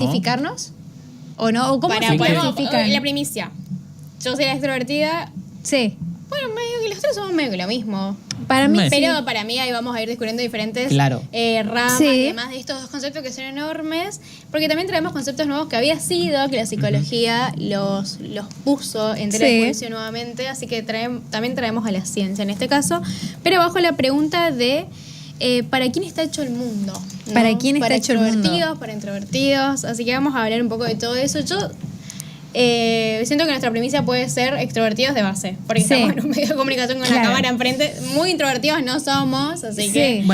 ¿Identificarnos? ¿O no? ¿O cómo se identifican? La primicia. Yo soy la extrovertida. Sí. Bueno, medio que los tres somos medio que lo mismo. Para mí Pero para mí ahí vamos a ir descubriendo diferentes ramas y demás de estos dos conceptos que son enormes, porque también traemos conceptos nuevos que había sido, que la psicología los puso en tela de juicio nuevamente, así que también traemos a la ciencia en este caso, pero bajo la pregunta de ¿para quién está hecho el mundo? ¿No? ¿Para quién está hecho el mundo? Para introvertidos, así que vamos a hablar un poco de todo eso. Yo siento que nuestra premisa puede ser extrovertidos de base, porque estamos en un medio de comunicación con la cámara enfrente. Muy introvertidos no somos, así que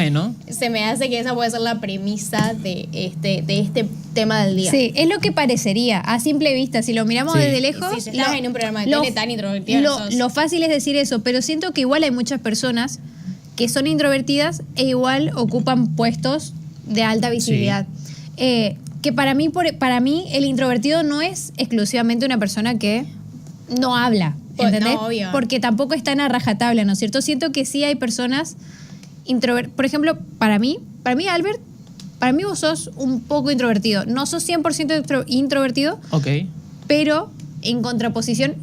se me hace que esa puede ser la premisa de este tema del día. Sí, es lo que parecería a simple vista. Si lo miramos desde lejos, si estás en un programa de tele tan introvertido, lo fácil es decir eso, pero siento que igual hay muchas personas que son introvertidas e igual ocupan puestos de alta visibilidad. Que para mí el introvertido no es exclusivamente una persona que no habla, ¿entendés? No, obvio. Porque tampoco está en a rajatabla, ¿no es cierto? Siento que sí hay personas introvertidas. Por ejemplo, para mí, Albert, para mí vos sos un poco introvertido. No sos 100% introvertido, pero en contraposición,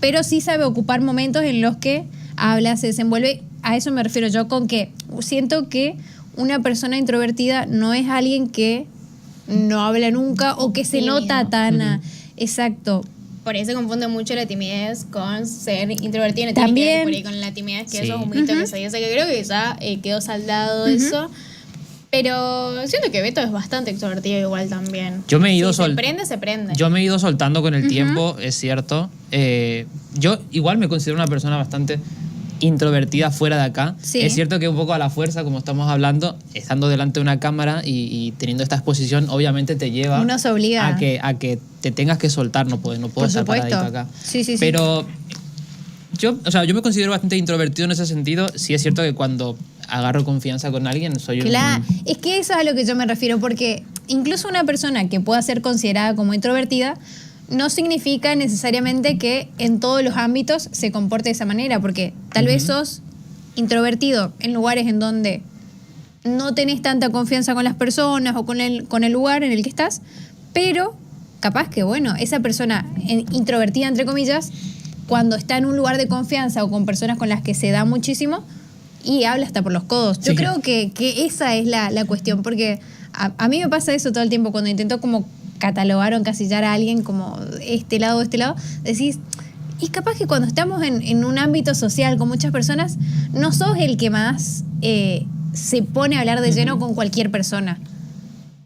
pero sí sabe ocupar momentos en los que habla, se desenvuelve. A eso me refiero yo con que siento que una persona introvertida no es alguien que no habla nunca o que se nota tan... Exacto. Por eso se confunde mucho la timidez con ser introvertido. No También. tiene que ver por ahí con la timidez, que eso es un mito que se dice, que creo que ya quedó saldado eso. Pero siento que Beto es bastante extrovertido igual también. Yo me he ido se prende. Yo me he ido soltando con el tiempo, es cierto. Yo igual me considero una persona bastante introvertida fuera de acá. Es cierto que un poco a la fuerza, como estamos hablando, estando delante de una cámara y teniendo esta exposición, obviamente te lleva uno se obliga a que te tengas que soltar, no puedo estar paradito acá. Pero yo me considero bastante introvertido en ese sentido. Sí es cierto que cuando agarro confianza con alguien soy es que eso es a lo que yo me refiero, porque incluso una persona que pueda ser considerada como introvertida no significa necesariamente que en todos los ámbitos se comporte de esa manera, porque tal vez sos introvertido en lugares en donde no tenés tanta confianza con las personas o con el lugar en el que estás, pero capaz que, bueno, esa persona introvertida, entre comillas, cuando está en un lugar de confianza o con personas con las que se da muchísimo y habla hasta por los codos. Yo creo que esa es la cuestión, porque a mí me pasa eso todo el tiempo cuando intento como catalogar o encasillar a alguien como este lado, decís, y capaz que cuando estamos en un ámbito social con muchas personas, no sos el que más se pone a hablar de lleno con cualquier persona.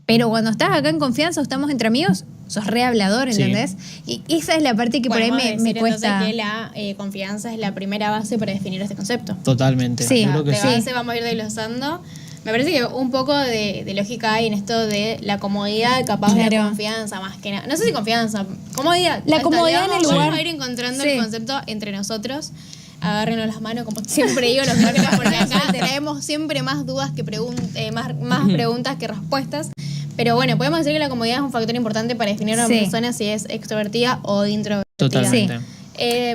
Pero cuando estás acá en confianza o estamos entre amigos, sos re hablador, ¿entendés? Y esa es la parte que por ahí me cuesta. Entonces que la confianza es la primera base para definir este concepto. Totalmente. Sí, creo que base vamos a ir desglosando. Me parece que un poco de lógica hay en esto de la comodidad, capaz de la confianza, más que nada. No sé si confianza, comodidad. La comodidad en el lugar. Vamos a ir encontrando el concepto entre nosotros. Agárrenos las manos, como siempre digo, los miércoles, porque acá traemos siempre más dudas que más preguntas que respuestas. Pero bueno, podemos decir que la comodidad es un factor importante para definir a una persona si es extrovertida o introvertida. Totalmente.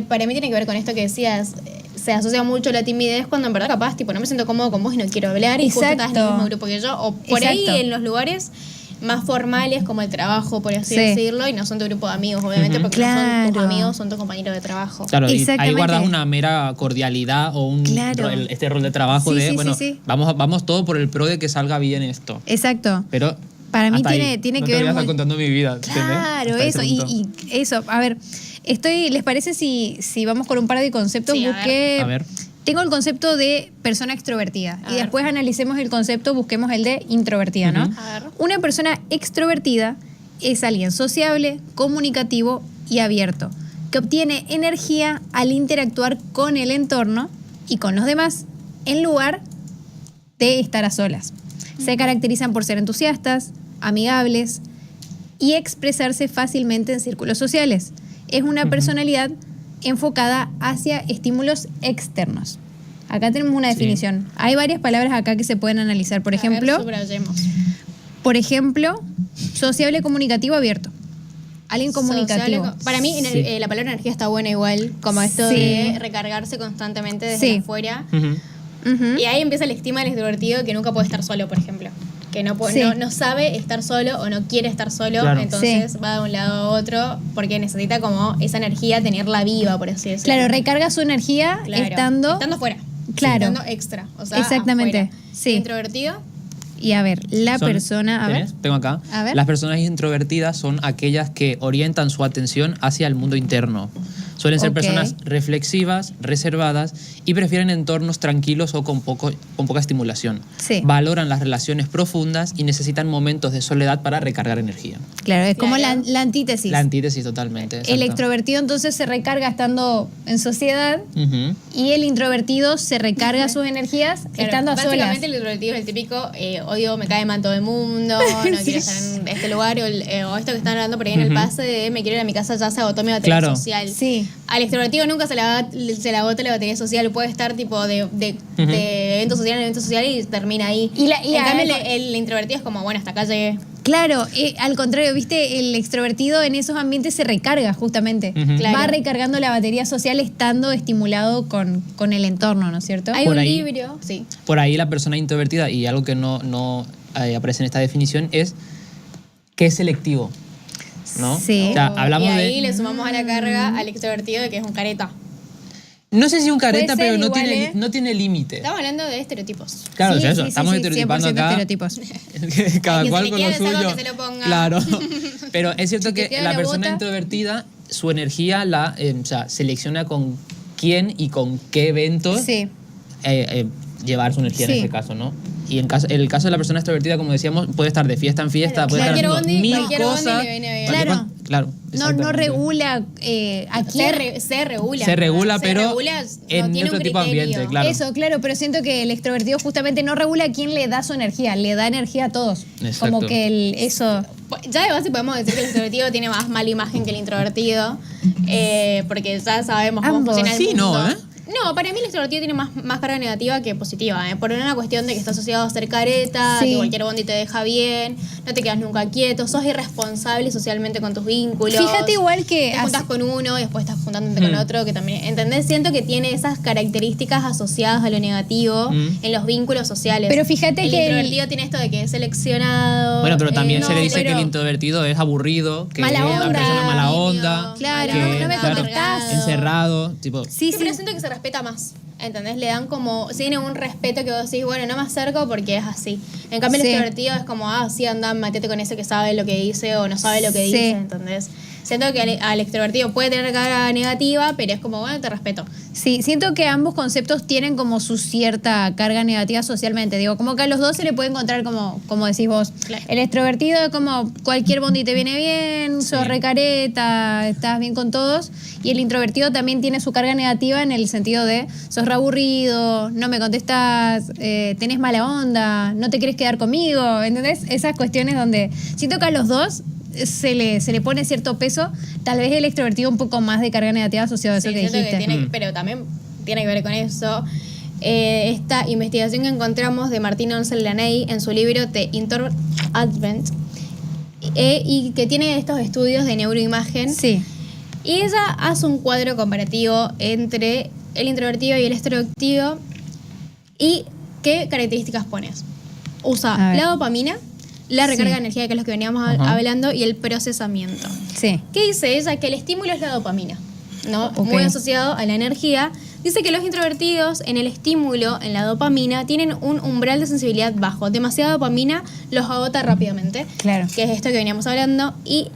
Para mí tiene que ver con esto que decías. Se asocia mucho la timidez cuando en verdad capaz, no me siento cómodo con vos y no quiero hablar y justo estás en el mismo grupo que yo. O por ahí en los lugares más formales como el trabajo, por así decirlo, y no son tu grupo de amigos, obviamente, porque no son tus amigos, son tus compañeros de trabajo. Claro, y ahí guardas una mera cordialidad o este rol de trabajo vamos todo por el pro de que salga bien esto. Exacto. Pero para mí tiene que ver... No te voy a estar contando mi vida. Claro, eso. Y eso, a ver... ¿les parece si vamos con un par de conceptos? A ver. Tengo el concepto de persona extrovertida y después analicemos el concepto, busquemos el de introvertida, ¿no? A ver. Una persona extrovertida es alguien sociable, comunicativo y abierto, que obtiene energía al interactuar con el entorno y con los demás en lugar de estar a solas. Se caracterizan por ser entusiastas, amigables y expresarse fácilmente en círculos sociales. Es una personalidad enfocada hacia estímulos externos. Acá tenemos una definición. Hay varias palabras acá que se pueden analizar. Por ejemplo, sociable, comunicativo, abierto. Alguien comunicativo. Para mí la palabra energía está buena igual, como esto de recargarse constantemente desde afuera. Y ahí empieza el estigma del extrovertido que nunca puede estar solo, por ejemplo. que no sabe estar solo o no quiere estar solo, claro. Entonces va de un lado a otro porque necesita como esa energía tenerla viva, por así decirlo. Claro, recarga su energía estando fuera. Claro. Estando extra, o sea, exactamente. Afuera. Sí. Introvertido. Y a ver, tengo acá. Las personas introvertidas son aquellas que orientan su atención hacia el mundo interno. Suelen ser personas reflexivas, reservadas y prefieren entornos tranquilos o con poca estimulación. Sí. Valoran las relaciones profundas y necesitan momentos de soledad para recargar energía. Claro, es como la antítesis. La antítesis totalmente. El extrovertido entonces se recarga estando en sociedad y el introvertido se recarga sus energías estando a solas. Básicamente el introvertido es el típico, odio, me cae mal todo el mundo, no quiero estar en este lugar, o esto que están hablando por ahí en el pase de me quiero ir a mi casa, ya se agotó mi batería social. Sí. Al extrovertido nunca se le agota la batería social, puede estar tipo de evento social en evento social y termina ahí. En cambio el introvertido es como, bueno, hasta acá llegué. Claro, al contrario, viste, el extrovertido en esos ambientes se recarga justamente. Claro. Va recargando la batería social estando estimulado con el entorno, ¿no es cierto? Hay un libro, sí. Por ahí la persona introvertida, y algo que no aparece en esta definición, es que es selectivo, ¿no? Sí. O sea, hablamos y ahí le sumamos a la carga al extrovertido de que es un careta. No sé si un careta, pero no tiene límite. Estamos hablando de estereotipos. Claro, sí, eso. Estamos estereotipando acá. Estereotipos. Cada cual con lo suyo. Que se lo ponga. Claro. Pero es cierto que la persona introvertida, su energía selecciona con quién y con qué eventos llevar su energía en este caso, ¿no? Y en el caso de la persona extrovertida, como decíamos, puede estar de fiesta en fiesta, puede estar haciendo mil cosas. Claro. No regula a quién. Se regula. Se regula, pero en otro tipo de ambiente, claro. Eso, claro, pero siento que el extrovertido justamente no regula a quién le da su energía, le da energía a todos. Exacto. Como que eso... Ya de base podemos decir que el extrovertido tiene más mala imagen que el introvertido, porque ya sabemos cómo funciona el mundo. No, para mí el extrovertido tiene más carga negativa que positiva, por una cuestión de que está asociado a ser careta, que cualquier bondi te deja bien, no te quedas nunca quieto, sos irresponsable socialmente con tus vínculos. Fíjate igual que... Te juntas con uno y después estás juntándote con otro, que también, ¿entendés? Siento que tiene esas características asociadas a lo negativo en los vínculos sociales. Pero fíjate que... El introvertido tiene esto de que es seleccionado. Bueno, pero también se le dice que el introvertido es aburrido, que es una persona mala onda. Claro, que, no me contestás. Encerrado, tipo... Sí, pero siento que se respeta más, ¿entendés? Le dan como, tiene un respeto que vos decís, bueno, no me acerco porque es así. En cambio el extrovertido es como, sí, anda, matete con ese que sabe lo que dice o no sabe lo que dice, ¿entendés? Siento que al extrovertido puede tener carga negativa, pero es como, bueno, te respeto. Sí, siento que ambos conceptos tienen como su cierta carga negativa socialmente. Digo, como que a los dos se le puede encontrar como decís vos. Claro. El extrovertido es como cualquier bondi te viene bien, sos recareta, estás bien con todos. Y el introvertido también tiene su carga negativa en el sentido de sos reaburrido, no me contestás, tenés mala onda, no te querés quedar conmigo, ¿entendés? Esas cuestiones donde siento que a los dos se le pone cierto peso, tal vez el extrovertido un poco más de carga negativa asociado a eso que dijiste. Pero también tiene que ver con eso. Esta investigación que encontramos de Martín Onsel-Laney en su libro The Introvert Advent, y que tiene estos estudios de neuroimagen. Sí. Y ella hace un cuadro comparativo entre el introvertido y el extrovertido. ¿Y qué características pones? Usa la dopamina, la recarga de energía, que es lo que veníamos hablando, y el procesamiento. Sí. ¿Qué dice ella? Que el estímulo es la dopamina, ¿no? Muy asociado a la energía. Dice que los introvertidos en el estímulo, en la dopamina, tienen un umbral de sensibilidad bajo. Demasiada dopamina los agota rápidamente. Claro. Que es esto que veníamos hablando. Y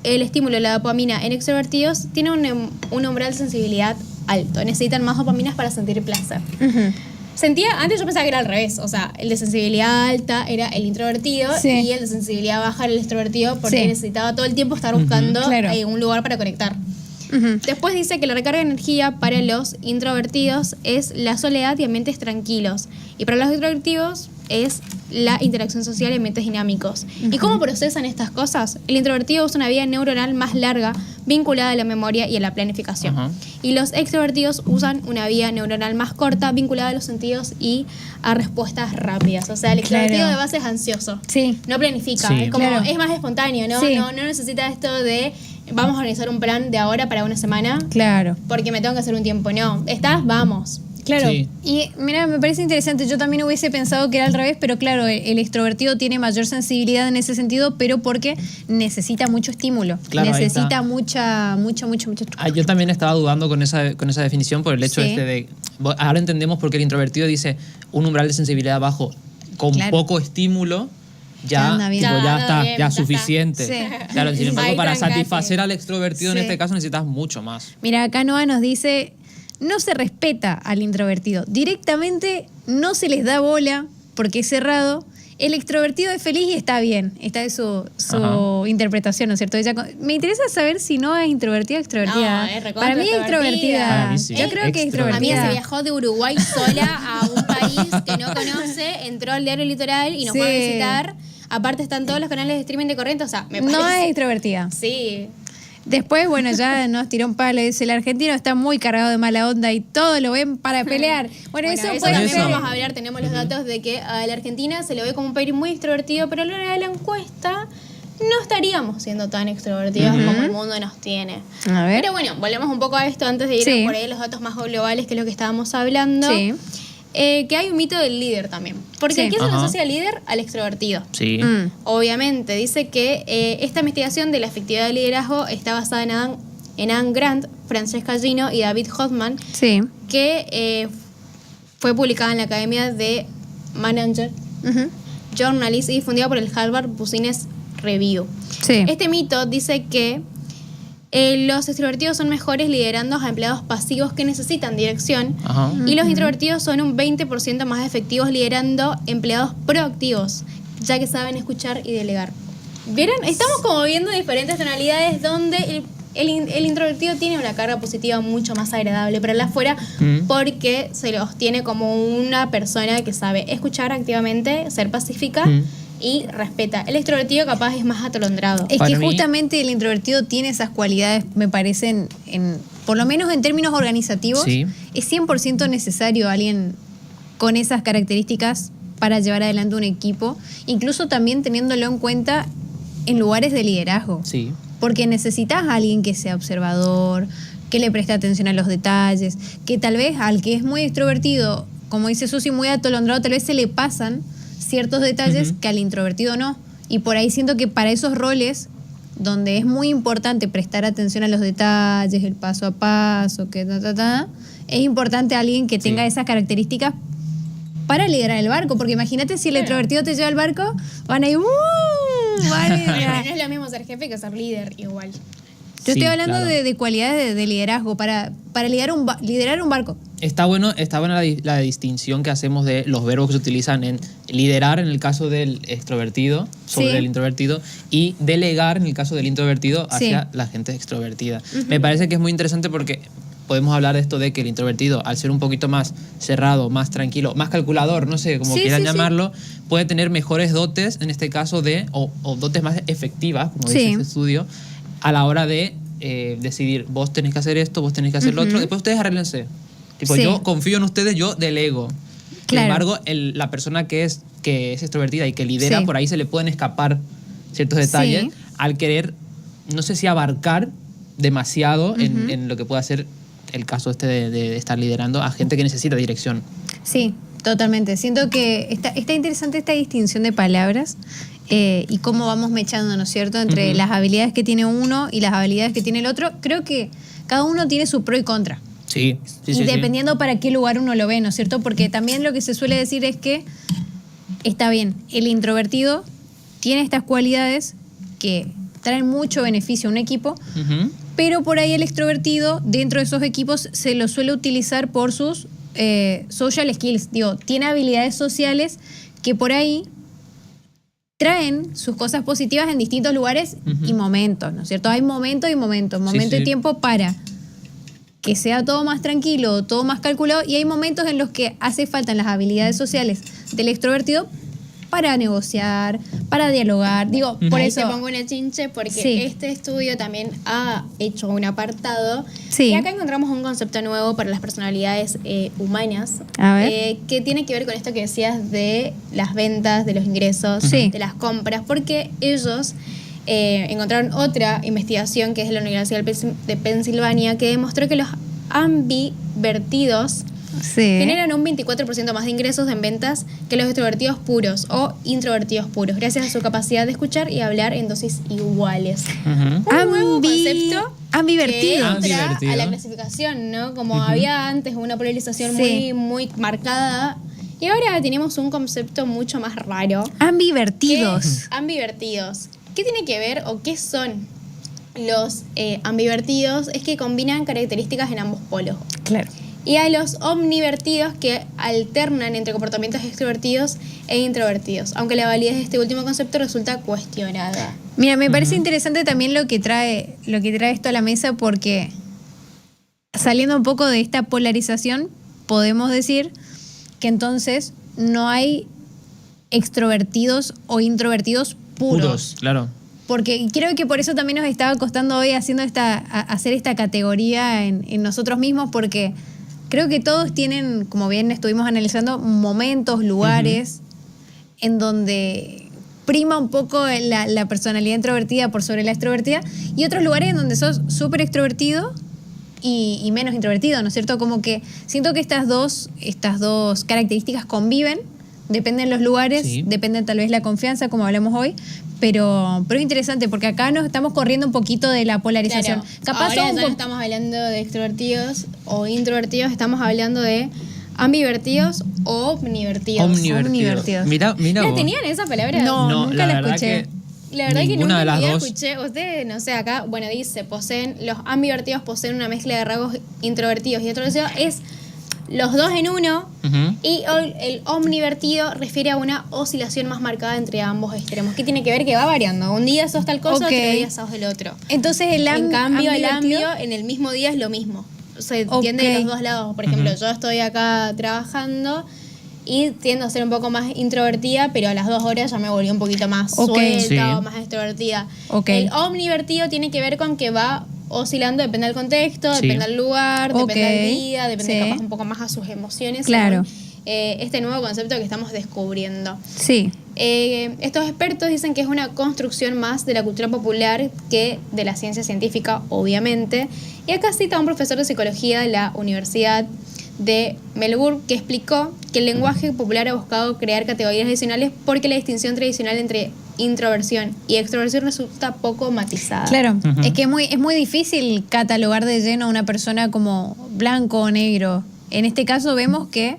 el estímulo de la dopamina en extrovertidos tiene un umbral de sensibilidad alto. Necesitan más dopaminas para sentir placer. Antes yo pensaba que era al revés, o sea, el de sensibilidad alta era el introvertido y el de sensibilidad baja era el extrovertido, porque necesitaba todo el tiempo estar buscando un lugar para conectar. Después dice que la recarga de energía para los introvertidos es la soledad y ambientes tranquilos, y para los extrovertidos es la interacción social y ambientes dinámicos. ¿Y cómo procesan estas cosas? El introvertido usa una vía neuronal más larga vinculada a la memoria y a la planificación. Y los extrovertidos usan una vía neuronal más corta vinculada a los sentidos y a respuestas rápidas. O sea, el extrovertido de base es ansioso. No planifica. Es como, es más espontáneo, ¿no? No necesita esto de vamos a organizar un plan de ahora para una semana. Porque me tengo que hacer un tiempo. No, vamos. Claro, sí. Y mira, me parece interesante, yo también hubiese pensado que era al revés, pero claro, el extrovertido tiene mayor sensibilidad en ese sentido, pero porque necesita mucho estímulo, claro, necesita mucha. Yo también estaba dudando con esa definición por el hecho de... Ahora entendemos por qué el introvertido dice un umbral de sensibilidad bajo con poco estímulo, ya está, ya suficiente. Sí. Claro, sin embargo, para satisfacer al extrovertido en este caso necesitas mucho más. Mira, acá Noah nos dice... No se respeta al introvertido. Directamente no se les da bola porque es cerrado. El extrovertido es feliz y está bien. Esta es su interpretación, ¿no es cierto? Me interesa saber si no es introvertida o extrovertida. No, para mí es extrovertida. Para mí sí. Yo creo que es extrovertida. A mí se viajó de Uruguay sola a un país que no conoce, entró al diario Litoral y nos fue a visitar. Aparte están todos los canales de streaming de Corrientes, o sea, me parece... No es extrovertida. Sí. Después, bueno, ya nos tiró un palo, dice, el argentino está muy cargado de mala onda y todo lo ven para pelear. Bueno, eso también vamos a hablar, tenemos los datos de que a la Argentina se lo ve como un país muy extrovertido, pero a la hora de la encuesta no estaríamos siendo tan extrovertidos como el mundo nos tiene. A ver. Pero bueno, volvemos un poco a esto antes de ir por ahí a los datos más globales, que es lo que estábamos hablando. Sí. Que hay un mito del líder también. Porque ¿a quién se nos asocia al líder? Al extrovertido. Sí. Obviamente, dice que esta investigación de la efectividad del liderazgo está basada en Anne Grant, Francesca Gino y David Hoffman, que fue publicada en la Academia de Manager Journalist y difundida por el Harvard Business Review. Sí. Este mito dice que los extrovertidos son mejores liderando a empleados pasivos que necesitan dirección y los introvertidos son un 20% más efectivos liderando empleados proactivos, ya que saben escuchar y delegar. ¿Vieron? Estamos como viendo diferentes tonalidades donde el introvertido tiene una carga positiva mucho más agradable para el afuera porque se los tiene como una persona que sabe escuchar activamente, ser pacífica y respeta. El extrovertido capaz es más atolondrado. Es que justamente el introvertido tiene esas cualidades, me parecen, por lo menos en términos organizativos, es 100% necesario alguien con esas características para llevar adelante un equipo, incluso también teniéndolo en cuenta en lugares de liderazgo. Sí. Porque necesitas a alguien que sea observador, que le preste atención a los detalles, que tal vez al que es muy extrovertido, como dice Susi, muy atolondrado, tal vez se le pasan ciertos detalles que al introvertido no. Y por ahí siento que para esos roles, donde es muy importante prestar atención a los detalles, el paso a paso, que es importante alguien que tenga esas características para liderar el barco. Porque imagínate si el introvertido te lleva al barco, van a ir... no es lo mismo ser jefe que ser líder igual. Yo estoy hablando de cualidades de liderazgo para liderar un barco. Está buena la distinción que hacemos de los verbos que se utilizan en liderar en el caso del extrovertido sobre el introvertido y delegar en el caso del introvertido hacia la gente extrovertida. Me parece que es muy interesante porque podemos hablar de esto de que el introvertido, al ser un poquito más cerrado, más tranquilo, más calculador, no sé, como quieran llamarlo, puede tener mejores dotes, en este caso o dotes más efectivas, como dice este estudio, a la hora de decidir, vos tenés que hacer esto, vos tenés que hacer lo otro, después ustedes arréglense. Tipo, yo confío en ustedes, yo delego. Sin embargo, la persona que es extrovertida y que lidera, por ahí se le pueden escapar ciertos detalles al querer, no sé si abarcar demasiado en lo que pueda ser el caso de estar liderando a gente que necesita dirección. Sí, totalmente. Siento que está interesante esta distinción de palabras y cómo vamos mechando, ¿no es cierto?, entre las habilidades que tiene uno y las habilidades que tiene el otro. Creo que cada uno tiene su pro y contra. Sí. Y dependiendo para qué lugar uno lo ve, ¿no es cierto? Porque también lo que se suele decir es que está bien, el introvertido tiene estas cualidades que traen mucho beneficio a un equipo, pero por ahí el extrovertido dentro de esos equipos se lo suele utilizar por sus social skills. Digo, tiene habilidades sociales que por ahí traen sus cosas positivas en distintos lugares y momentos, ¿no es cierto? Hay momentos y momentos, y tiempo para que sea todo más tranquilo, todo más calculado, y hay momentos en los que hace falta las habilidades sociales del extrovertido para negociar, para dialogar. Digo, por eso... Te pongo una chinche porque este estudio también ha hecho un apartado y acá encontramos un concepto nuevo para las personalidades humanas que tiene que ver con esto que decías de las ventas, de los ingresos, de las compras, porque ellos... encontraron otra investigación que es de la Universidad de Pensilvania que demostró que los ambivertidos generan un 24% más de ingresos en ventas que los extrovertidos puros o introvertidos puros, gracias a su capacidad de escuchar y hablar en dosis iguales. Un nuevo concepto ambivertido. que entra a la clasificación, ¿no? Como había antes una polarización muy marcada, y ahora tenemos un concepto mucho más raro. Ambivertidos. Ambivertidos. ¿Qué tiene que ver o qué son los ambivertidos? Es que combinan características en ambos polos. Claro. Y a los omnivertidos, que alternan entre comportamientos extrovertidos e introvertidos, aunque la validez de este último concepto resulta cuestionada. Mira, me parece interesante también lo que trae esto a la mesa, porque saliendo un poco de esta polarización, podemos decir que entonces no hay extrovertidos o introvertidos puros. Claro. Porque creo que por eso también nos estaba costando hoy hacer esta categoría en nosotros mismos, porque creo que todos tienen, como bien estuvimos analizando, momentos, lugares en donde prima un poco la personalidad introvertida por sobre la extrovertida, y otros lugares en donde sos súper extrovertido y menos introvertido, ¿no es cierto? Como que siento que estas dos características conviven, dependen los lugares, depende tal vez la confianza, como hablamos hoy, pero es interesante porque acá nos estamos corriendo un poquito de la polarización. Claro. Capaz ahora ya no estamos hablando de extrovertidos o introvertidos, estamos hablando de ambivertidos o omnivertidos. Omnivertidos. Mira ¿Ya tenían esa palabra? No, nunca la escuché. La verdad que nunca de las dos escuché. Ustedes, no sé, acá, bueno, dice, los ambivertidos poseen una mezcla de rasgos introvertidos y extrovertidos. Es los dos en uno, y el omnivertido refiere a una oscilación más marcada entre ambos extremos. ¿Qué tiene que ver? Que va variando. Un día sos tal cosa, otro día sos del otro. Entonces en cambio, el ambio en el mismo día es lo mismo. Se entiende de los dos lados. Por ejemplo, yo estoy acá trabajando y tiendo a ser un poco más introvertida, pero a las 2 horas ya me volví un poquito más suelta o más extrovertida. El omnivertido tiene que ver con que va oscilando, depende del contexto, depende del lugar, depende del día, depende capaz un poco más a sus emociones. Claro. Este nuevo concepto que estamos descubriendo. Sí. Estos expertos dicen que es una construcción más de la cultura popular que de la ciencia científica, obviamente. Y acá cita a un profesor de psicología de la Universidad de Melbourne, que explicó que el lenguaje popular ha buscado crear categorías adicionales porque la distinción tradicional entre introversión y extroversión resulta poco matizada. Claro, es que es muy difícil catalogar de lleno a una persona como blanco o negro. En este caso vemos que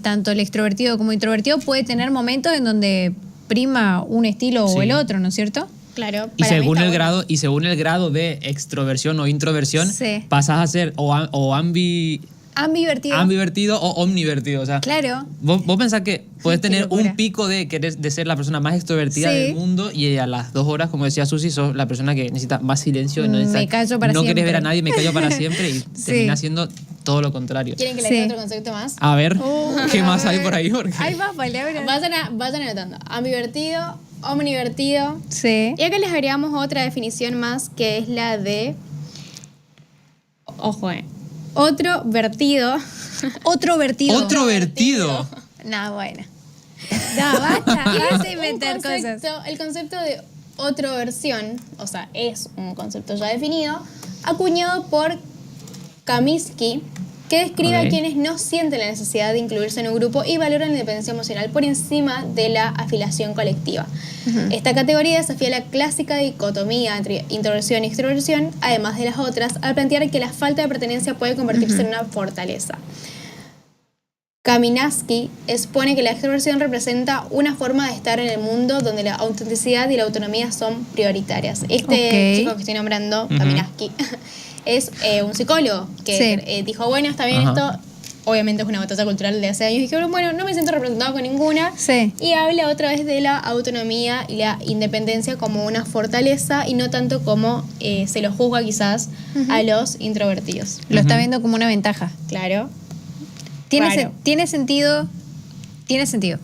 tanto el extrovertido como introvertido puede tener momentos en donde prima un estilo o el otro, ¿no es cierto? Claro. Y según el grado de extroversión o introversión, pasas a ser ambivertido o omnivertido. O sea, claro. Vos pensás que podés tener un pico de querer de ser la persona más extrovertida del mundo, y a las 2 horas, como decía Susi, sos la persona que necesita más silencio. No querés ver a nadie, me callo para siempre, y terminás siendo todo lo contrario. ¿Quieren que le dé otro concepto más? A ver, ¿qué más hay por ahí? Porque hay más palabras. Vayan anotando. Ambivertido, omnivertido. Sí. Y acá les agregamos otra definición más, que es la de... Ojo, otro vertido. Otro vertido. Otro vertido. No, bueno. No, basta de inventar cosas. El concepto de otroversión, o sea, es un concepto ya definido, acuñado por Kaminsky, que describe a quienes no sienten la necesidad de incluirse en un grupo y valoran la independencia emocional por encima de la afiliación colectiva. Esta categoría desafía la clásica dicotomía entre introversión y extroversión, además de las otras, al plantear que la falta de pertenencia puede convertirse en una fortaleza. Kaminsky expone que la extroversión representa una forma de estar en el mundo donde la autenticidad y la autonomía son prioritarias. Chico que estoy nombrando, Kaminsky, es un psicólogo que dijo, bueno, está bien esto, obviamente es una batalla cultural de hace años, y dije, bueno, no me siento representado con ninguna, y habla otra vez de la autonomía y la independencia como una fortaleza y no tanto como se lo juzga quizás a los introvertidos. Lo está viendo como una ventaja. Claro. ¿Tiene sentido? Tiene sentido.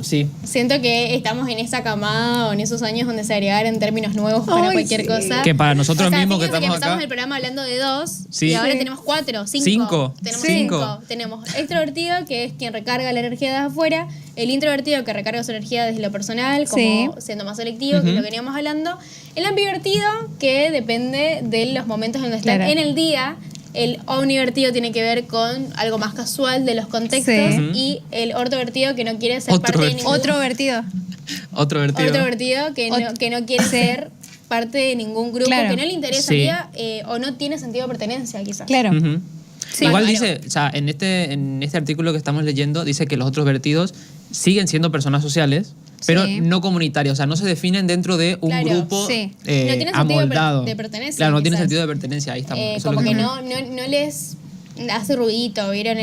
Sí. Siento que estamos en esa camada o en esos años donde se agregaron términos nuevos para cualquier cosa. Que para nosotros mismos que estamos que empezamos acá. el programa hablando de 2 y ahora tenemos 4, 5. Tenemos 5. Tenemos extrovertido, que es quien recarga la energía desde afuera. El introvertido, que recarga su energía desde lo personal, como siendo más selectivo, que es lo que veníamos hablando. El ambivertido, que depende de los momentos en donde están en el día. el omnivertido tiene que ver con algo más casual de los contextos y el ortovertido que no quiere ser parte de ningún... Otro vertido que no quiere ser parte de ningún grupo, que no le interesaría o no tiene sentido de pertenencia, quizás. Claro. Sí. Igual dice, o sea, en este artículo que estamos leyendo, dice que los otros vertidos siguen siendo personas sociales, pero no comunitarias, o sea, no se definen dentro de un grupo no tiene amoldado. Sentido de pertenencia. Claro, no tiene sentido de pertenencia, ahí estamos. Como que no les hace ruidito, ¿vieron?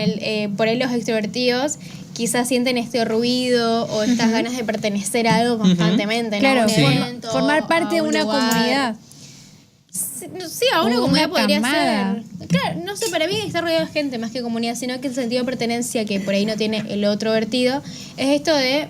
Por ahí los extrovertidos quizás sienten este ruido o estas ganas de pertenecer a algo constantemente. Claro, evento, formar parte de una comunidad. Sí, a una comunidad podría ser. Claro, no sé, para mí estar rodeado de gente más que comunidad, sino que el sentido de pertenencia que por ahí no tiene el otro vertido es esto de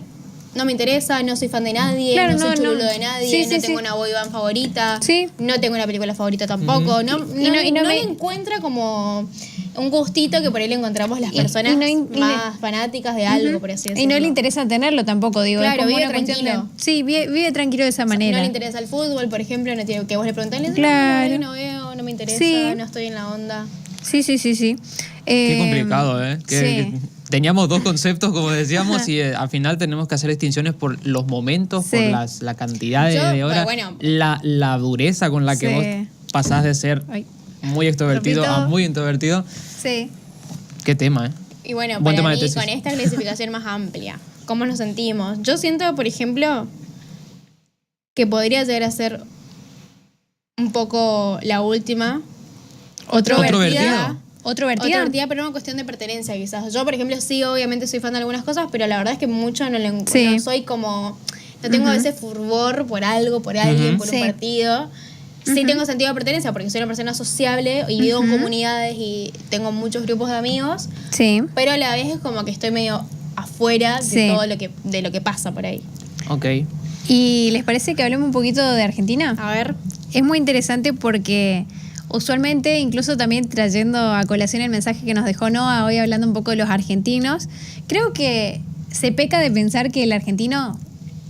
no me interesa, no soy fan de nadie, no soy churulo de nadie, no tengo una boy band favorita, no tengo una película favorita tampoco, no me encuentra como un gustito que por ahí le encontramos las personas más fanáticas de algo, por así decirlo. Y no le interesa tenerlo tampoco, digo. Claro, vive tranquilo. Vive tranquilo de esa manera. No le interesa el fútbol, por ejemplo, no tiene que vos le preguntás, no veo, no me interesa, no estoy en la onda. Sí. Qué complicado, ¿eh? Teníamos dos conceptos, como decíamos, y al final tenemos que hacer distinciones por los momentos, por la cantidad de horas, la dureza con la que vos pasás de ser muy extrovertido a muy introvertido. Sí. Qué tema, ¿eh? Y bueno, para mí, con esta clasificación más amplia, ¿cómo nos sentimos? Yo siento, por ejemplo, que podría llegar a ser un poco la última. ¿Otrovertida? Otrovertida, pero no cuestión de pertenencia, quizás. Yo, por ejemplo, sí, obviamente soy fan de algunas cosas, pero la verdad es que mucho no soy como... No tengo ese fervor por algo, por alguien, por un partido. Sí tengo sentido de pertenencia porque soy una persona sociable y vivo en comunidades y tengo muchos grupos de amigos. Sí. Pero a la vez es como que estoy medio afuera de todo lo que pasa por ahí. Ok. ¿Y les parece que hablemos un poquito de Argentina? A ver. Es muy interesante porque... Usualmente, incluso también trayendo a colación el mensaje que nos dejó Noa hoy hablando un poco de los argentinos, creo que se peca de pensar que el argentino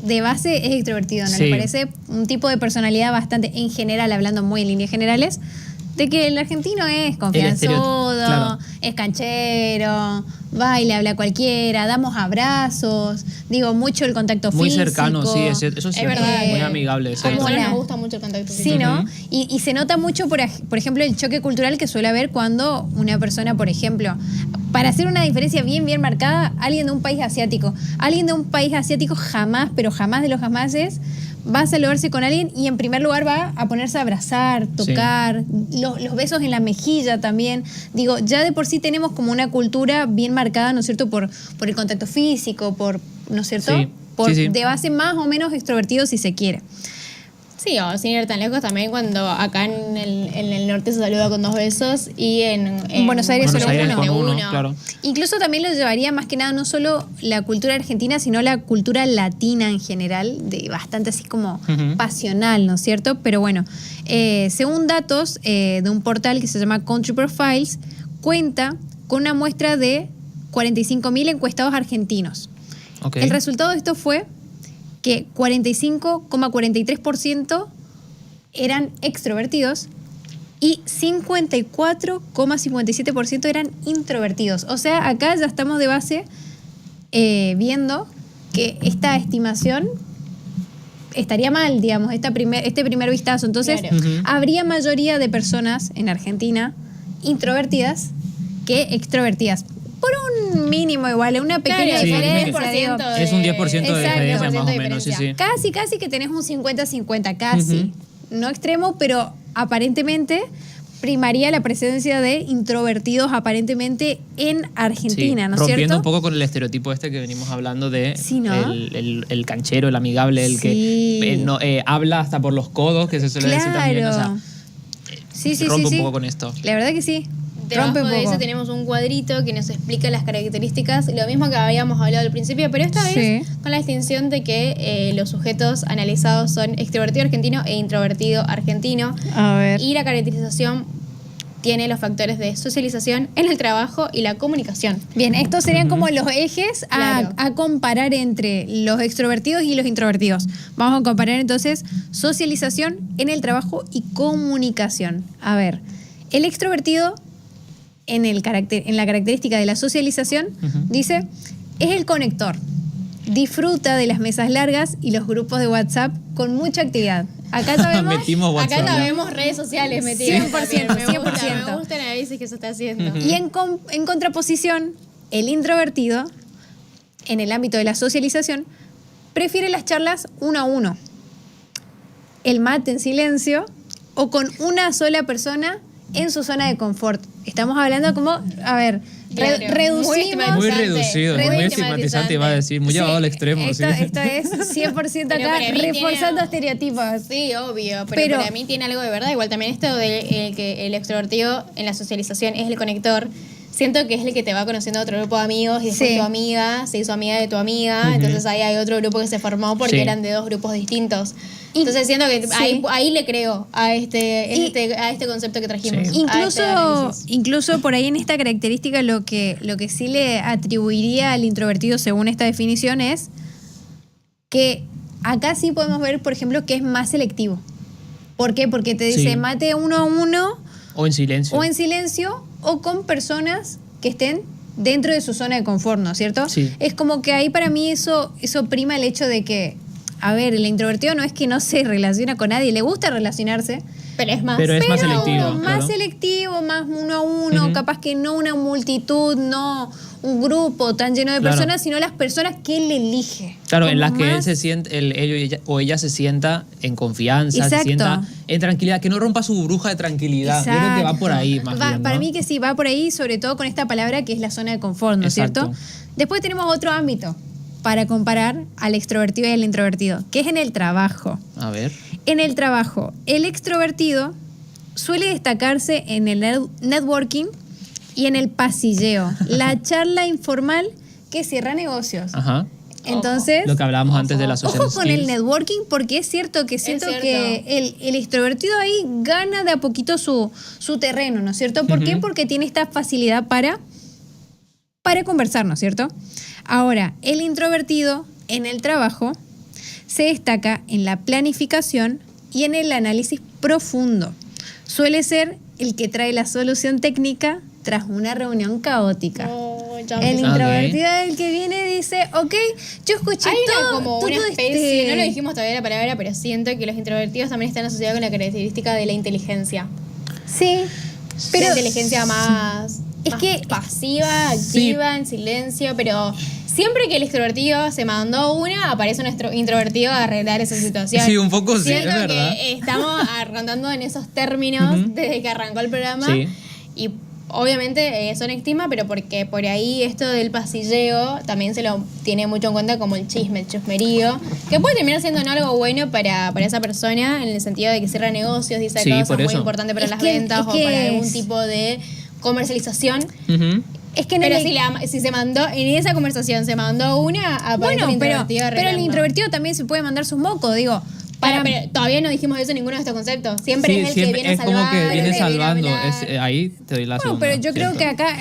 de base es extrovertido, ¿no les parece? Un tipo de personalidad bastante, en general, hablando muy en líneas generales, de que el argentino es confianzudo, es canchero, baila, habla cualquiera, damos abrazos, digo, mucho el contacto físico. Muy cercano, sí, eso es cierto, verdad, muy amigable. A nosotros nos gusta mucho el contacto físico. Sí, ¿no? Y se nota mucho, por ejemplo, el choque cultural que suele haber cuando una persona, por ejemplo, para hacer una diferencia bien marcada, alguien de un país asiático jamás, pero jamás de los jamases, va a saludarse con alguien y en primer lugar va a ponerse a abrazar, tocar, los besos en la mejilla también. Digo, ya de por sí tenemos como una cultura bien marcada, ¿no es cierto? Por el contacto físico, ¿no es cierto? De base más o menos extrovertido si se quiere. Sí, o sin ir tan lejos también cuando acá en el norte se saluda con 2 besos y en Buenos Aires solo uno. Claro. Incluso también lo llevaría más que nada no solo la cultura argentina, sino la cultura latina en general, de bastante así como pasional, ¿no es cierto? Pero bueno, según datos de un portal que se llama Country Profiles, cuenta con una muestra de 45.000 encuestados argentinos. Okay. El resultado de esto fue que 45,43% eran extrovertidos y 54,57% eran introvertidos. O sea, acá ya estamos de base viendo que esta estimación estaría mal, digamos, este primer vistazo. Entonces, habría mayoría de personas en Argentina introvertidas que extrovertidas. Por un mínimo igual, una pequeña diferencia. Es un 10% de diferencia más o menos, sí. Casi que tenés un 50-50, casi. No extremo, pero aparentemente primaría la presencia de introvertidos aparentemente en Argentina, ¿no es cierto? Rompiendo un poco con el estereotipo este que venimos hablando de el canchero, el amigable, el que habla hasta por los codos, que se suele decir también. O sea, rompe un poco con esto. La verdad que sí. Debajo de eso tenemos un cuadrito que nos explica las características, lo mismo que habíamos hablado al principio, pero esta vez con la distinción de que los sujetos analizados son extrovertido argentino e introvertido argentino. A ver. Y la caracterización tiene los factores de socialización en el trabajo y la comunicación. Bien, estos serían como los ejes a comparar entre los extrovertidos y los introvertidos. Vamos a comparar entonces socialización en el trabajo y comunicación. A ver, el extrovertido en la característica de la socialización, dice, es el conector. Disfruta de las mesas largas y los grupos de WhatsApp con mucha actividad. Acá sabemos redes sociales metidas. 100%. Me gusta el análisis que se está haciendo. Y en contraposición, el introvertido, en el ámbito de la socialización, prefiere las charlas 1 a 1, el mate en silencio o con una sola persona en su zona de confort. Estamos hablando como, a ver, reducimos... Muy reducido, muy estigmatizante, iba a decir, muy llevado al extremo. Esto es 100% acá, reforzando estereotipos. Sí, obvio, pero para mí tiene algo de verdad. Igual también esto de que el extrovertido en la socialización es el conector. Siento que es el que te va conociendo a otro grupo de amigos y después tu amiga se hizo amiga de tu amiga, entonces ahí hay otro grupo que se formó porque eran de 2 grupos distintos. Entonces siento que ahí le creo a este concepto que trajimos. Sí. Incluso por ahí en esta característica lo que sí le atribuiría al introvertido según esta definición es que acá sí podemos ver, por ejemplo, que es más selectivo. ¿Por qué? Porque te dice mate 1 a 1 o en silencio o con personas que estén dentro de su zona de confort, ¿no es cierto? Sí. Es como que ahí para mí eso prima el hecho de que, a ver, el introvertido no es que no se relaciona con nadie, le gusta relacionarse, pero es más selectivo. Más selectivo, más 1 a 1, capaz que no una multitud, no un grupo tan lleno de personas, sino las personas que él elige. Claro, en las que él se siente, ella se sienta en confianza, se sienta en tranquilidad, que no rompa su burbuja de tranquilidad. Exacto. Yo creo que va por ahí más bien, ¿no? Para mí que sí, va por ahí, sobre todo con esta palabra que es la zona de confort, ¿no es cierto? Después tenemos otro ámbito para comparar al extrovertido y al introvertido, que es en el trabajo. A ver. En el trabajo, el extrovertido suele destacarse en el networking y en el pasilleo, la charla informal que cierra negocios. Ajá. Entonces, lo que hablábamos antes de la social ojo con el networking, porque es cierto que siento que el extrovertido ahí gana de a poquito su terreno, ¿no es cierto? ¿Por qué? Porque tiene esta facilidad para conversar, ¿no es cierto? Ahora, el introvertido en el trabajo se destaca en la planificación y en el análisis profundo. Suele ser el que trae la solución técnica tras una reunión caótica. El introvertido es el que viene y dice, ok, yo escuché como una especie, no lo dijimos todavía la palabra, pero siento que los introvertidos también están asociados con la característica de la inteligencia. Sí, pero... La inteligencia más pasiva, activa, en silencio, pero... Siempre que el extrovertido se mandó una, aparece nuestro introvertido a arreglar esa situación. Sí, un poco sí, Siento es verdad. Que estamos rondando en esos términos desde que arrancó el programa. Sí. Y obviamente son estigma, pero porque por ahí esto del pasilleo también se lo tiene mucho en cuenta como el chisme, el chusmerío, que puede terminar siendo algo bueno para esa persona, en el sentido de que cierra negocios, dice cosas muy importantes para las ventas o para algún tipo de comercialización. Es que pero si se mandó, en esa conversación se mandó una, bueno, pero el introvertido también se puede mandar sus mocos, digo. Pero todavía no dijimos eso en ninguno de estos conceptos. Siempre es el que viene a salvar. Es como que viene salvando. Ahí te doy la segunda. Pero yo creo que acá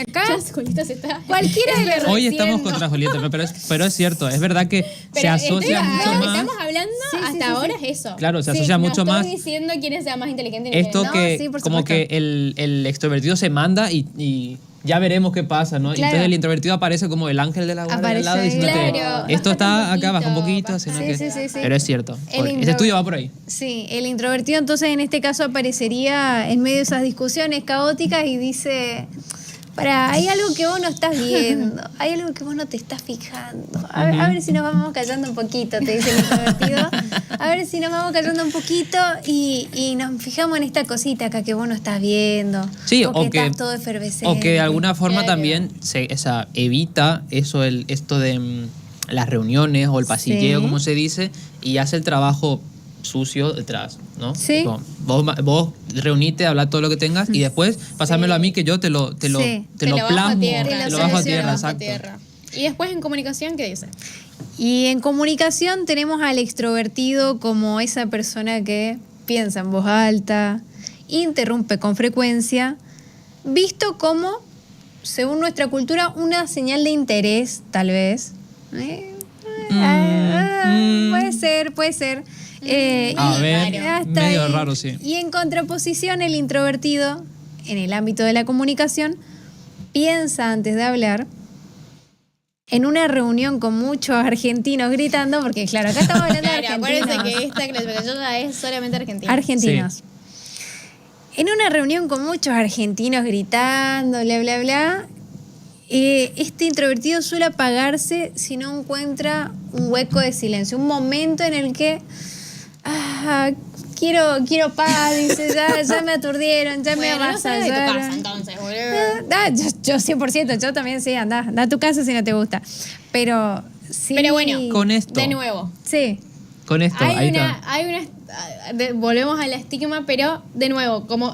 Julieta se está... Cualquiera de los Hoy estamos contra Julieta, pero es cierto. Es verdad que se asocia mucho más. Estamos hablando hasta ahora es eso. Claro, se asocia mucho más. No estoy diciendo quién sea más inteligente. Esto que como que el extrovertido se manda y ya veremos qué pasa, ¿no? Claro. Entonces el introvertido aparece como el ángel de la guardia al lado diciéndote, esto está acá, baja un poquito. Sí. Pero es cierto. Este estudio va por ahí. Sí, el introvertido entonces en este caso aparecería en medio de esas discusiones caóticas y dice... hay algo que vos no estás viendo, hay algo que vos no te estás fijando. A ver si nos vamos callando un poquito, te dice el introvertido. A ver si nos vamos callando un poquito y nos fijamos en esta cosita acá que vos no estás viendo. Sí, o que estás todo efervescente. O que de alguna forma también evita esto de las reuniones o el pasilleo, como se dice, y hace el trabajo sucio detrás, ¿no? Sí. Vos reunite, habla todo lo que tengas y después pásamelo a mí que yo te lo plasmo. Te lo bajo a tierra, exacto. Y después en comunicación, ¿qué dice? Y en comunicación tenemos al extrovertido como esa persona que piensa en voz alta, interrumpe con frecuencia, visto como, según nuestra cultura, una señal de interés, tal vez. Puede ser. Medio raro, sí. Y en contraposición, el introvertido, en el ámbito de la comunicación, piensa antes de hablar. En una reunión con muchos argentinos gritando, porque claro, acá estamos hablando de argentinos. Acuérdense que esta clasificación es solamente argentina. Argentinos. Sí. En una reunión con muchos argentinos gritando, bla, bla, bla, este introvertido suele apagarse si no encuentra un hueco de silencio, un momento en el que quiero paz, dice, ya me aturdieron, ya me avasallaron. No sé de tu casa, entonces, boludo. Yo 100%, yo también sí, anda a tu casa si no te gusta. Pero sí. Pero bueno, con esto. De nuevo. Sí. Con esto, volvemos al estigma, pero de nuevo, como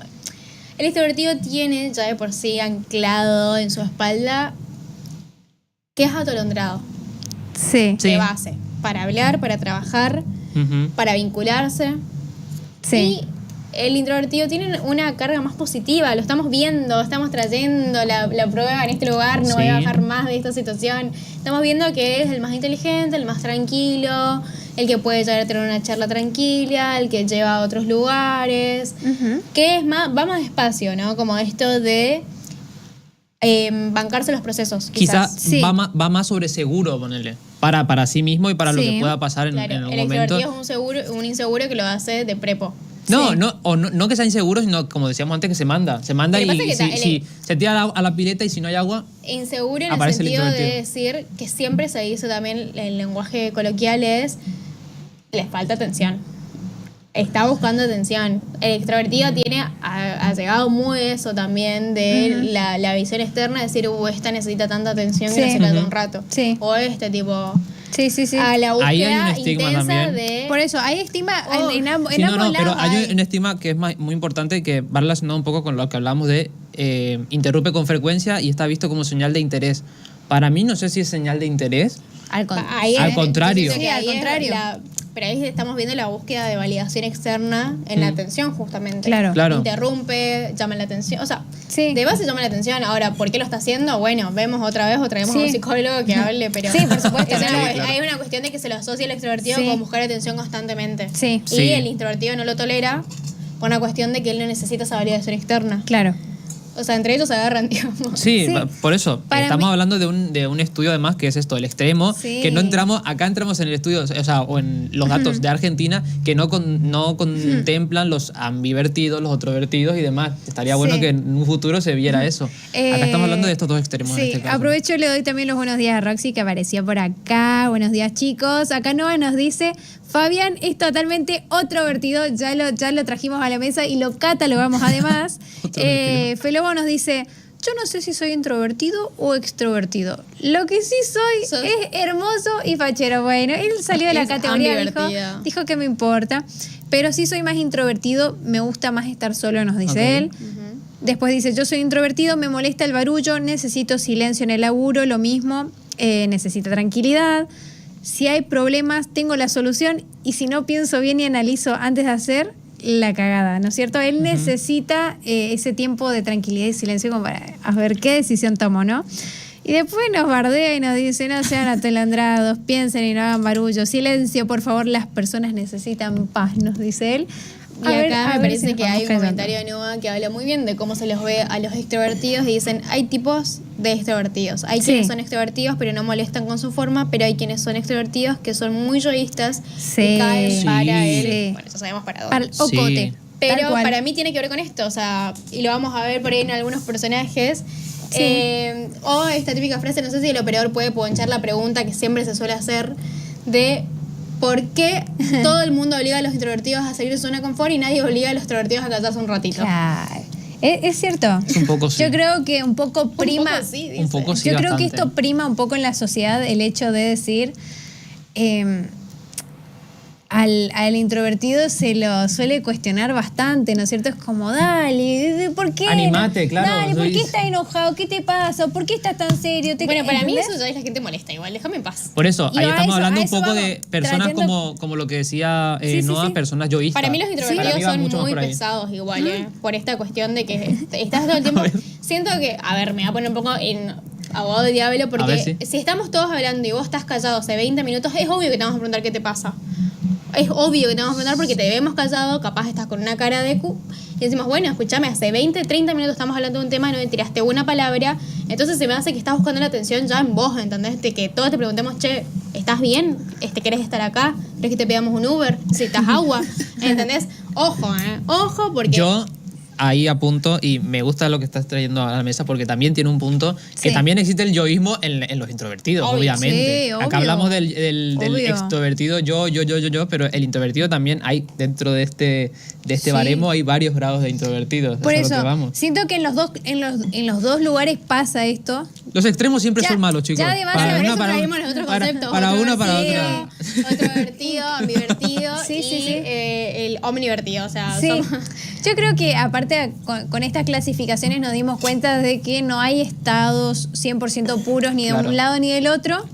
el extrovertido tiene ya de por sí anclado en su espalda que es atolondrado. Sí. De base. Para hablar, para trabajar, para vincularse. Sí. Y el introvertido tiene una carga más positiva, lo estamos viendo, estamos trayendo la prueba en este lugar, no voy a bajar más de esta situación. Estamos viendo que es el más inteligente, el más tranquilo, el que puede llegar a tener una charla tranquila, el que lleva a otros lugares, que es más, va más despacio, ¿no? Como esto de bancarse los procesos. Quizás sí. va más sobre seguro, ponerle. Para sí mismo y para lo que pueda pasar en algún momento. El extrovertido es un inseguro que lo hace de prepo. No, sí. no que sea inseguro, sino como decíamos antes, que se manda. Se manda y si se tira a la pileta y si no hay agua. Inseguro en el sentido de decir que siempre se dice también, el lenguaje coloquial es, les falta atención. Está buscando atención. El extrovertido ha llegado muy eso también de la visión externa, decir, esta necesita tanta atención que no se la da un rato. Sí. O este tipo. Sí. A la búsqueda ahí hay un estigma también. Por eso, hay estigma en ambos lados. Pero hay un estigma que es muy importante y que va relacionado un poco con lo que hablamos de interrumpe con frecuencia y está visto como señal de interés. Para mí no sé si es señal de interés. Al contrario. Sí, al contrario. Pero ahí estamos viendo la búsqueda de validación externa en la atención, justamente. Claro. Interrumpe, llama la atención. O sea, de base llama la atención. Ahora, ¿por qué lo está haciendo? Bueno, vemos otra vez o traemos a un psicólogo que hable, pero... Sí, por supuesto. Hay una cuestión de que se lo asocia el extrovertido con buscar atención constantemente. Sí. Y el introvertido no lo tolera por una cuestión de que él no necesita esa validación externa. Claro. O sea, entre ellos se agarran, digamos. Sí, por eso. Estamos hablando de un estudio además que es esto, el extremo, que no entramos en el estudio, o en los datos de Argentina, que no contemplan los ambivertidos, los introvertidos y demás. Estaría bueno que en un futuro se viera eso. Acá estamos hablando de estos dos extremos en este caso. Aprovecho y le doy también los buenos días a Roxy, que apareció por acá. Buenos días, chicos. Acá Noah nos dice... Fabián es totalmente introvertido, ya lo trajimos a la mesa y lo catalogamos además. Felobo nos dice, yo no sé si soy introvertido o extrovertido. Lo que sí soy es hermoso y fachero. Bueno, él salió de la categoría, dijo que me importa, pero sí soy más introvertido, me gusta más estar solo, nos dice él. Después dice, yo soy introvertido, me molesta el barullo, necesito silencio en el laburo, lo mismo, necesito tranquilidad. Si hay problemas, tengo la solución y si no pienso bien y analizo antes de hacer, la cagada, ¿no es cierto? Él necesita ese tiempo de tranquilidad y silencio como para ver qué decisión tomo, ¿no? Y después nos bardea y nos dice, no sean atolandrados, piensen y no hagan barullo. Silencio, por favor, las personas necesitan paz, nos dice él. Y acá me parece que hay un comentario de Noah que habla muy bien de cómo se los ve a los extrovertidos y dicen, hay tipos de extrovertidos. Hay quienes son extrovertidos pero no molestan con su forma, pero hay quienes son extrovertidos que son muy yoístas y caen para él. Bueno, ya sabemos para dónde. Para el ocote. Pero para mí tiene que ver con esto, o sea, y lo vamos a ver por ahí en algunos personajes. O esta típica frase, no sé si el operador puede ponchar la pregunta que siempre se suele hacer de... ¿Por qué todo el mundo obliga a los introvertidos a salir de su zona de confort y nadie obliga a los extrovertidos a callarse un ratito? Claro. Es cierto. Un poco sí. Yo creo que un poco prima... Un poco sí, yo creo bastante. que esto prima un poco en la sociedad el hecho de decir... Al introvertido se lo suele cuestionar bastante, ¿no es cierto? Es como, dale, ¿por qué? Animate, claro. Dale, ¿por qué estás enojado? ¿Qué te pasa? ¿Por qué estás tan serio? Bueno, para mí eso ya es la gente molesta, igual, déjame en paz. Por eso, ahí estamos hablando un poco de personas como lo que decía Noah, personas yoístas. Para mí los introvertidos son muy pesados igual, por esta cuestión de que estás todo el tiempo... Siento que, a ver, me voy a poner un poco en... abogado del diablo, porque si estamos todos hablando y vos estás callado hace 20 minutos, es obvio que te vamos a preguntar qué te pasa. Es obvio que te vamos a preguntar porque te vemos callado, capaz estás con una cara de y decimos, bueno, escúchame, hace 20, 30 minutos estamos hablando de un tema, no me tiraste una palabra, entonces se me hace que estás buscando la atención ya en vos, ¿entendés? De que todos te preguntemos, che, ¿estás bien? ¿Querés estar acá? ¿Querés que te pidamos un Uber? ¿Necesitas agua? ¿Entendés? Ojo, porque... Yo ahí apunto, y me gusta lo que estás trayendo a la mesa, porque también tiene un punto que también existe el yoísmo en los introvertidos, obviamente. Sí, Acá obvio. hablamos del extrovertido, yo, pero el introvertido también hay, dentro de este baremo hay varios grados de introvertidos. Por eso, es a lo que vamos. siento que en los dos lugares pasa esto. Los extremos siempre son malos, chicos. Ya de base, Para eso eso traemos los otros conceptos. Para uno, para otra. Extrovertido, ambivertido Sí. el omnivertido. O sea, Sí. Yo creo que aparte con estas clasificaciones nos dimos cuenta de que no hay estados 100% puros ni de un lado ni del otro.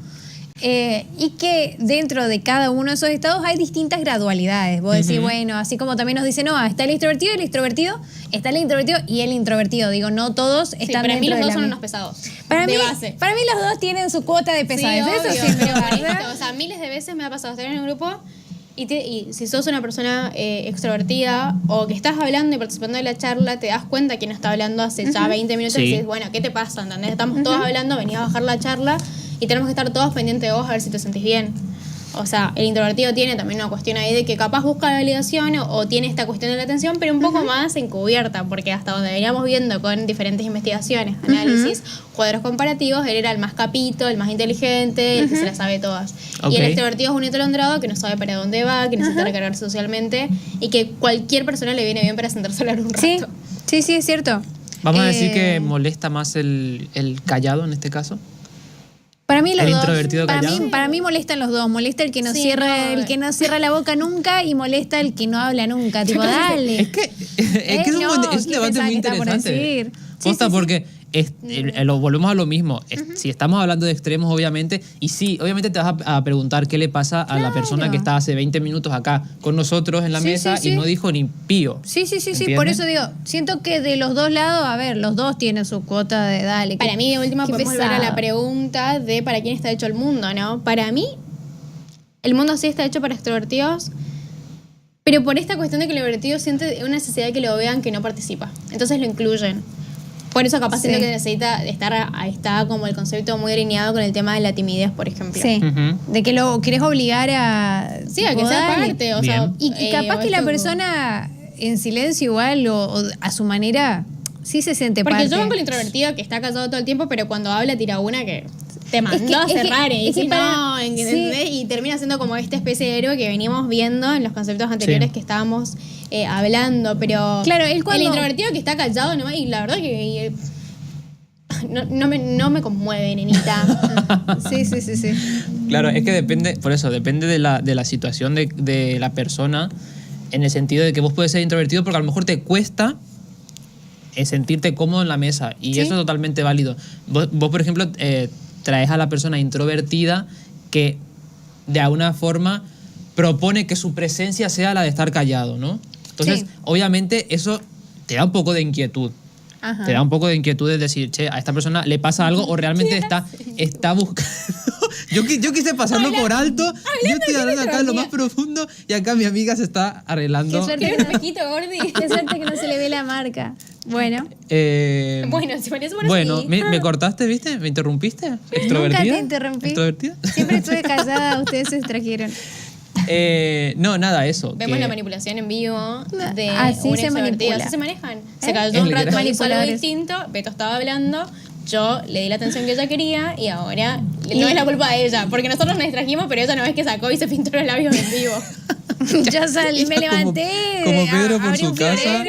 Y que dentro de cada uno de esos estados hay distintas gradualidades. Vos decís, bueno, así como también nos dicen, no, está el extrovertido y el extrovertido, está el introvertido y el introvertido. Digo, no todos están para mí dentro los de dos la son misma. unos pesados. Para de mí, base. para mí los dos tienen su cuota de pesadez. Sí, Eso obvio, sí, pero ¿verdad? listo. O sea, miles de veces me ha pasado estar en un grupo y si sos una persona extrovertida o que estás hablando y participando de la charla, te das cuenta que no está hablando hace ya 20 minutos y dices, bueno, ¿qué te pasa? ¿Entendés? Estamos todos hablando, venís a bajar la charla y tenemos que estar todos pendientes de vos a ver si te sentís bien. O sea, el introvertido tiene también una cuestión ahí de que capaz busca la validación o tiene esta cuestión de la atención, pero un poco más encubierta, porque hasta donde veníamos viendo con diferentes investigaciones, análisis, cuadros comparativos, él era el más capito, el más inteligente, el que se las sabe todas. Y el extrovertido es un atolondrado que no sabe para dónde va, que necesita recargarse socialmente y que cualquier persona le viene bien para sentarse a hablar un rato. Sí, es cierto. Vamos a decir que molesta más el callado en este caso. Para mí los ¿El dos. introvertido callado? Para mí molestan los dos. Molesta el que no cierra, el que no cierra la boca nunca y molesta el que no habla nunca. Tipo, dale. Es que es un debate muy interesante. Posta, porque lo volvemos a lo mismo. Si estamos hablando de extremos, obviamente, y sí, obviamente te vas a preguntar qué le pasa a la persona que está hace 20 minutos acá con nosotros en la mesa y no dijo ni pío. Sí. Por eso digo, siento que de los dos lados, a ver, los dos tienen su cuota de dale. Para mí, de última, podemos volver a la pregunta de para quién está hecho el mundo, ¿no? Para mí, el mundo sí está hecho para extrovertidos, pero por esta cuestión de que el introvertido siente una necesidad de que lo vean que no participa. Entonces lo incluyen. Por eso capaz siento que necesita está como el concepto muy alineado con el tema de la timidez, por ejemplo. Sí, de que lo querés obligar a... Sí, a que sea parte. O sea, y capaz que la persona en silencio igual o a su manera sí se siente parte. Porque yo vengo el introvertido que está callado todo el tiempo, pero cuando habla tira una que te mandó a cerrar y dice no, ¿entendés? Y termina siendo como esta especie de héroe que venimos viendo en los conceptos anteriores que estábamos hablando, pero claro, el introvertido que está callado nomás, y la verdad que no me conmueve, nenita. Sí. Claro, es que depende de la situación de la persona, en el sentido de que vos puedes ser introvertido porque a lo mejor te cuesta sentirte cómodo en la mesa, y eso es totalmente válido. Vos por ejemplo, traes a la persona introvertida que de alguna forma propone que su presencia sea la de estar callado, ¿no? Entonces, obviamente, eso te da un poco de inquietud. Te da un poco de inquietud de decir, che, a esta persona le pasa algo o realmente está buscando... Yo quise pasarlo por alto. Yo estoy hablando acá en lo más profundo y acá mi amiga se está arreglando. Qué suerte que no se le ve la marca. Bueno. Bueno, si parece bueno, sí. ¿Me cortaste, viste? ¿Me interrumpiste? ¿Extrovertida? Nunca te interrumpí. ¿Extrovertida? Siempre estuve callada, ustedes se distrajeron. No, nada, eso. Vemos la manipulación en vivo de así un se extrovertido. Así se manejan. Se cayó un rato, hizo algo distinto, Beto estaba hablando, yo le di la atención que ella quería y ahora no es la culpa de ella, porque nosotros nos distrajimos, pero ella no es que sacó y se pintó los labios en vivo. Yo salí, me levanté. Como Pedro por su casa.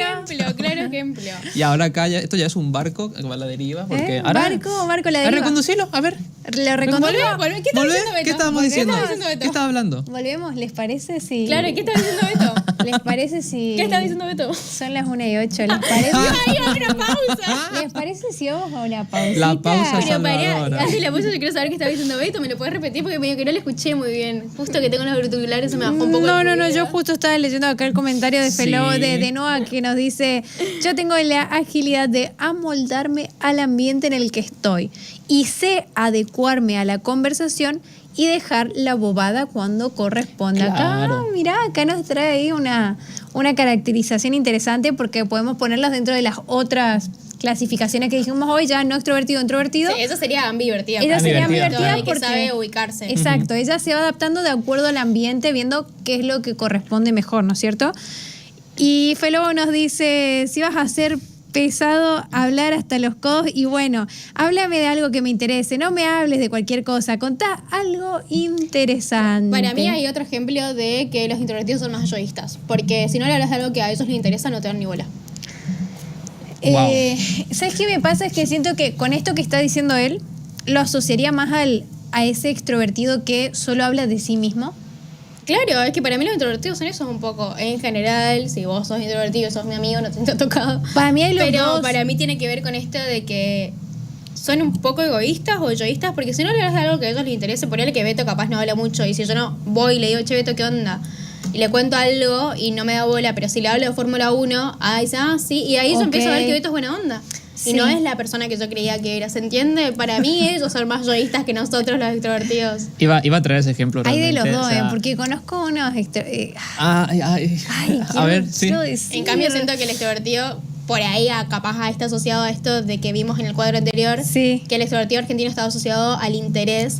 Claro ejemplo. Y ahora acá esto ya es un barco que va a la deriva. Porque ahora, barco a la deriva. A reconducirlo, a ver. ¿Lo reconduzco? ¿Qué estábamos diciendo? ¿Qué estaba hablando? Volvemos, ¿les parece si...? Claro, ¿y qué estaba diciendo Beto? ¿Les parece si...? ¿Qué estaba diciendo Beto? Son las 1:08, ¿les parece? ¡Ay, una pausa! ¿Les parece si vamos a una pausita? La pausa Pero salvadora. antes de la pausa yo quiero saber qué estaba diciendo Beto, ¿me lo puedes repetir? Porque medio que no lo escuché muy bien. Justo que tengo los auriculares se me bajó un poco. No, yo justo estaba leyendo acá el comentario de Feló, de Noah, que nos dice: yo tengo la agilidad de amoldarme al ambiente en el que estoy y sé adecuarme a la conversación y dejar la bobada cuando corresponde. Claro. Acá, mirá, acá nos trae ahí una caracterización interesante porque podemos ponerlas dentro de las otras clasificaciones que dijimos hoy, ya no extrovertido, introvertido. Sí, esa sería ambivertida. Ella sería ambivertida porque porque sabe ubicarse. Exacto, ella se va adaptando de acuerdo al ambiente, viendo qué es lo que corresponde mejor, ¿no es cierto? Y Felobo nos dice, si vas a ser pesado, hablar hasta los codos, y bueno, háblame de algo que me interese, no me hables de cualquier cosa, contá algo interesante. Para mí hay otro ejemplo de que los introvertidos son más egoístas, porque si no le hablas de algo que a ellos les interesa, no te dan ni bola. Wow. ¿Sabes qué me pasa? Es que siento que con esto que está diciendo él, lo asociaría más a ese extrovertido que solo habla de sí mismo. Claro, es que para mí los introvertidos son eso un poco. En general, si vos sos introvertido, sos mi amigo, no te ha tocado. Para mí hay los Pero dos. para mí tiene que ver con esto de que son un poco egoístas o yoístas, porque si no le das algo que a ellos les interese, ponele que Beto capaz no habla mucho, y si yo no voy y le digo, che, Beto, ¿qué onda? Y le cuento algo y no me da bola, pero si le hablo de Fórmula 1, dice, sí, y ahí yo empiezo a ver que Beto es buena onda. Sí. Y no es la persona que yo creía que era, ¿se entiende? Para mí ellos son más yoístas que nosotros los extrovertidos. Iba a traer ese ejemplo. Hay de realmente, los dos, o sea, porque conozco unos... a ver, sí. En cambio siento que el extrovertido por ahí capaz está asociado a esto de que vimos en el cuadro anterior, Sí. que el extrovertido argentino está asociado al interés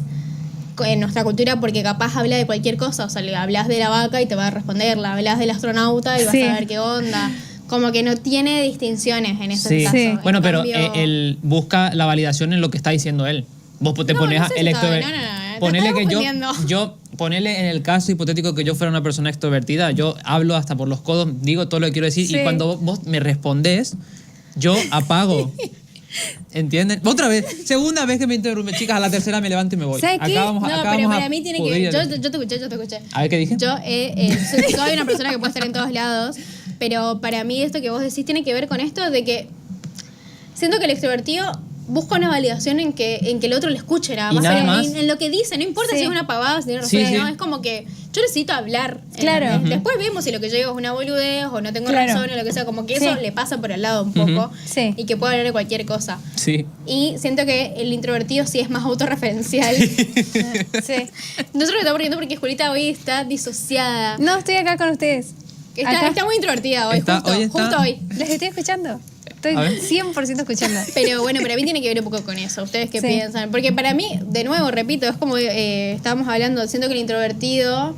en nuestra cultura porque capaz habla de cualquier cosa, o sea, le hablas de la vaca y te va a responder, le hablas del astronauta y vas Sí. a ver qué onda. Como que no tiene distinciones en ese Sí. caso. Sí. Bueno, En pero cambio- él busca la validación en lo que está diciendo él. Vos te pones no a sé si el está- extrovertido. te Ponele estás que confundiendo. ponele en el caso hipotético que yo fuera una persona extrovertida, yo hablo hasta por los codos, digo todo lo que quiero decir, Sí. y cuando vos me respondés, yo apago. ¿Entienden? Otra vez, segunda vez que me interrumpe, chicas, a la tercera me levanto y me voy. ¿Sabes qué? No, pero para mí tiene que ver. Yo te escuché. A ver, ¿qué dije? Yo soy una persona que puede estar en todos lados, pero para mí esto que vos decís tiene que ver con esto de que siento que el extrovertido busca una validación en que el otro le escuche nada Y más. nada más. En lo que dice, no importa Sí. si es una pavada, si tiene Sí, razón, sí. no, es como que yo necesito hablar. Claro. ¿entendés? Después vemos si lo que yo digo es una boludez o no tengo Claro. razón o lo que sea, como que Sí. eso le pasa por al lado un poco Sí. y que puede hablar de cualquier cosa. Sí. Y siento que el introvertido sí es más autorreferencial. Sí. Nosotros lo estamos riendo porque Julita hoy está disociada. No, estoy acá con ustedes. Acá. Está muy introvertida hoy, Está- justo, hoy está- justo hoy. Les estoy escuchando. Estoy A ver. 100% escuchando. Pero bueno, para mí tiene que ver un poco con eso. ¿Ustedes qué Sí. piensan? Porque para mí, de nuevo, repito, es como estábamos hablando, siento que el introvertido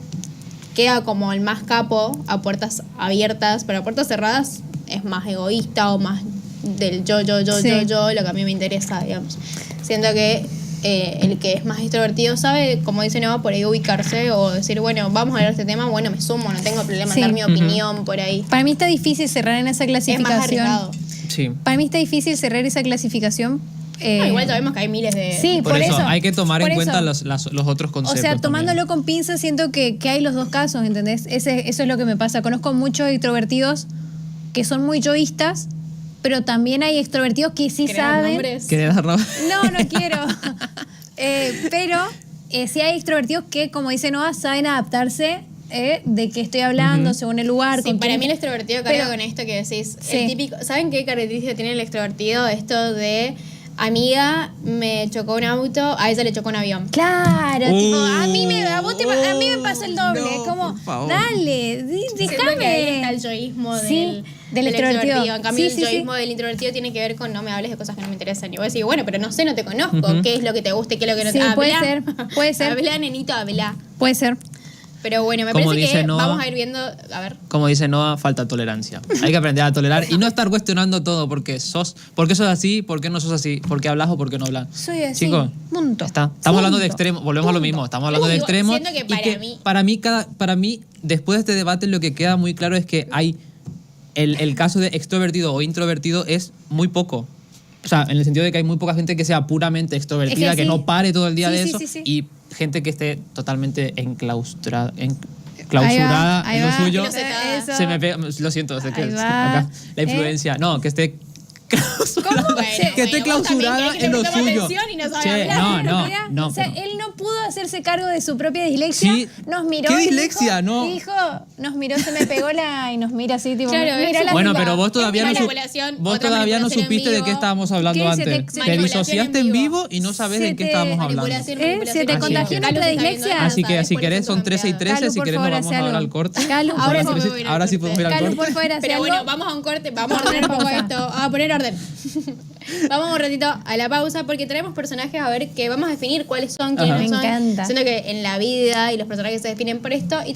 queda como el más capo a puertas abiertas, pero a puertas cerradas es más egoísta o más del yo, Sí. lo que a mí me interesa, digamos. Siento que el que es más extrovertido sabe, como dice Nova, por ahí ubicarse o decir, bueno, vamos a hablar de este tema, bueno, me sumo, no tengo problema Sí. en dar mi opinión por ahí. Para mí está difícil cerrar en esa Es más clasificación. arriesgado. Sí. Para mí está difícil cerrar esa clasificación. No, igual sabemos que hay miles de... Sí, Por eso hay que tomar por en cuenta eso. los otros O conceptos. sea, también. tomándolo con pinzas, siento que hay los dos casos, ¿entendés? Eso es lo que me pasa. Conozco muchos extrovertidos que son muy yoístas, pero también hay extrovertidos que sí ¿Querés dar saben. nombres? ¿Querés dar nombre? No quiero. Pero sí hay extrovertidos que, como dice Noah, saben adaptarse de qué estoy hablando, según el lugar. Sí, con para quién- mí el extrovertido carga Pero- con esto que decís. Sí. El típico, ¿saben qué característica tiene el extrovertido? Esto de, amiga, me chocó un auto, a ella le chocó un avión. Claro, tipo, a mí me pasa el doble. no, es como, por favor. dale, Siento que ahí está el déjame. yoísmo Sí, del extrovertido. En cambio, Sí, el sí, yoísmo del introvertido tiene que ver con no me hables de cosas que no me interesan. Y vos decís, bueno, pero no sé, no te conozco. ¿Qué es lo que te gusta y qué es lo que no te Sí, puede Habla. ser, puede ser. Habla, nenito, habla. Puede ser. Pero bueno, me Como parece dice que Noah, vamos a ir viendo... A ver. Como dice Noah, falta tolerancia. Hay que aprender a tolerar y no estar cuestionando todo porque sos así, por qué no sos así, por qué hablas o por qué no hablas. Soy así. Chicos, Punto. estamos hablando de extremos, volvemos a lo mismo, estamos hablando de Uy, extremos. siento que y para mí- para mí, después de este debate, lo que queda muy claro es que hay el caso de extrovertido o introvertido es muy poco. O sea, en el sentido de que hay muy poca gente que sea puramente extrovertida, Es que que sí. no pare todo el día Sí, de sí, eso, sí. y gente que esté totalmente clausurada Ahí en lo va. suyo. Eso. Se me pega, lo siento, es que Ahí va. acá, la influencia. No, que esté clausurada, Bueno, que esté bueno, vos también clausurada querés que en te lo prestemos suyo. atención y no sabes Che, hablar. no, O sea, no, él no pudo hacerse cargo de su propia dislexia, Sí. nos miró. ¿Qué dislexia? No. Dijo, nos miró, se me pegó y nos mira así, tipo, Claro, mira la Bueno, tipa. pero vos todavía no, manipulación, vos otra todavía no manipulación en supiste de vivo. qué estábamos hablando ¿Qué? antes. Te Manipulación disociaste en en vivo. vivo y no sabes Se de qué te- estábamos hablando. Manipulación, Se te Así contagió es. nuestra dislexia. Así que si querés son 13 y 13, Calu, si por querés nos favor, vamos hace ahora algo. al corte. Calu, Son ahora las sí 13, me voy a ir al ahora sí corte. podemos ir al Calu, corte. por favor, hace Pero algo. bueno, vamos a un corte, vamos a ordenar un poco esto, a poner orden. Vamos un ratito a la pausa porque traemos personajes a ver que vamos a definir cuáles son, quiénes Me son. encanta. Siento que en la vida y los personajes se definen por esto. Y